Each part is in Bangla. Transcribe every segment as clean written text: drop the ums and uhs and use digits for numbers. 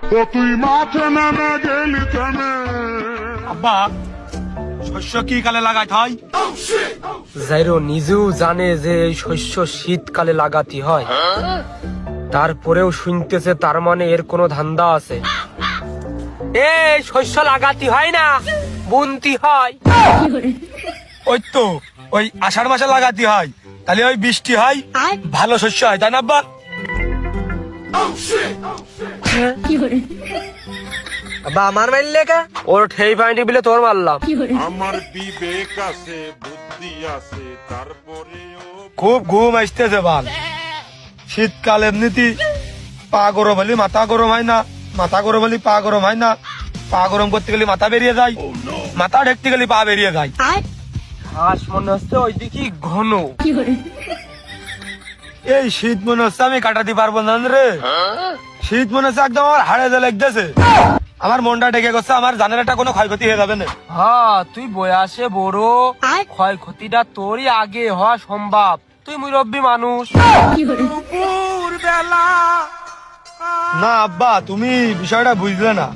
তো তুই মাঠে নামে গেলি থেমে। আব্বা শস্য কি কালে লাগাইতে হয়? জাইরো নিজেও জানে যে এই শস্য শীতকালে লাগাতে হয়, তারপরেও শুনতেছে তার মানে এর কোনো ধান্দা আছে। এই শস্য লাগাতে হয় না, বুনতি হয়। ওই তো ওই আষাঢ় মাসে লাগাতে হয়, তাহলে ওই বৃষ্টি হয়, ভালো শস্য হয়, তাই না আব্বা? বা আমার মারলে কা ওর ঠেই পাইনি বলে তোর মারলাম। আমার বিবেক আছে, বুদ্ধি আছে, তারপরেও খুব ঘুম আসতেছে বাল। শীতকাল এমনিতে পা গরম হলে মাথা গরম হয় না, মাথা গরম হলে পা গরম হয় না, পা গরম করতে গেলে মাথা বেরিয়ে যায়, মাথা ঢেকতে গেলে পা বেরিয়ে যায়। ঘাস মনে হচ্ছে ওইদিকে ঘন। এই শীত মনে হচ্ছে আমি কাটাতে পারবো না রে। শীত মনে হচ্ছে একদম আমার হাড়ে যে লাগতেছে, আমার মনটা ডেকে গেছে, আমার জানের একটা কোনো ক্ষয়ক্ষতি হয়ে যাবে না। হ্যাঁ তুই বয়সে বড়, ক্ষয়ক্ষতিটা তোরই আগে হওয়া সম্ভব, তুই মুরব্বী মানুষ। না আব্বা, তুমি বিষয়টা বুঝলে না।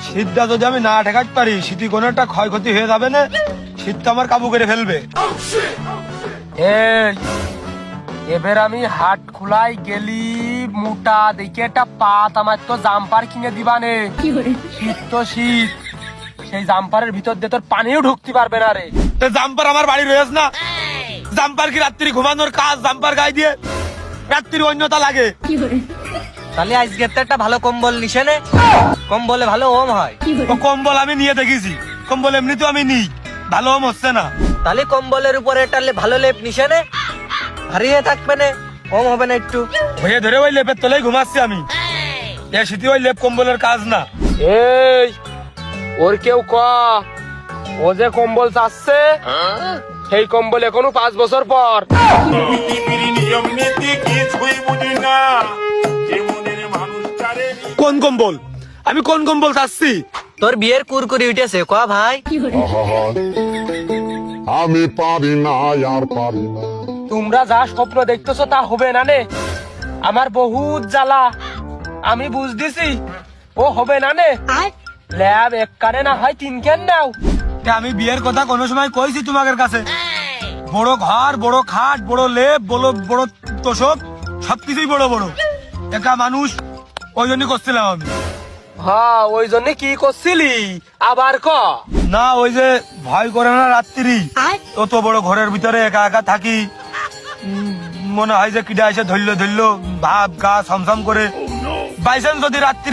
শীতটা যদি আমি না ঠেকাতে পারি, শীতে কোনো একটা ক্ষয়ক্ষতি হয়ে যাবে না, শীতটা আমার কাবু করে ফেলবে। এই এবার আমি হাট খোলাই গেলি মোটা দেখে একটা পাত আমার তো জাম্পার কিনে দিবানে। শীত তো শীত, সেই জাম্পারের ভিতর দিয়ে তোর পানিও ঢুকতে পারবে না রে। তো জাম্পার আমার বাড়ি রয়েছে না, জাম্পার কি রাত্রি ঘুমানোর কাজ? জাম্পার গায়ে দিয়ে রাত্রির অন্যতা লাগে। তাহলে আজকে তো একটা ভালো কম্বল নিছে নে, কম্বলে ভালো ওম হয়। ও কম্বল আমি নিয়ে দেখেছি, কম্বল এমনিতেও আমি নিই, ভালো হচ্ছে না। তাহলে কম্বলের উপরে একটা ভালো লেপ নিছে নে, হারিয়ে থাকবে না, ওম হবে না একটু। হয়ে ধরে ওই লেপের তলেই ঘুমাচ্ছি আমি। এ শীতে ওই লেপ কম্বলের কাজ না। এই ওর কেউ ক, ও যে কম্বল চাচ্ছে সেই কম্বল এখনো 5 বছর পর। পৃথিবীর নিয়ম নীতি কিছুই বুঝি না, যেমনের মানুষটারে কোন কম্বল? আমি কোন কম্বল চাচ্ছি? তোর বিয়ের কুরকুরি উঠেছে ক ভাই। আমি পারি না, আর পারি না। তোমরা যা স্বপ্ন দেখতেছো তা হবে না নে, আমার বহুত জ্বালা, আমি বুঝতেছি ও হবে না নে। ল্যাব এক কানে না হয় 3 কেন নাও। এ আমি বিয়ের কথা কোনো সময় কইছি তোমাদের কাছে? বড় ঘর, বড় খাট, বড় লেপ, বড় বড় তোষক, সবকিছুই বড় বড়। একা মানুষ, ওই জন্য করছিলাম আমি। হ্যাঁ ওই জন্য কি করছিলি আবার ক। না ওই যে ভয় করে না রাত্রি, অত বড় ঘরের ভিতরে একা একা থাকি, মনে হয় যে কিডা এসে ধরলো ভাব গা ছমছম করে, বাইচান্স যদি রাত্রি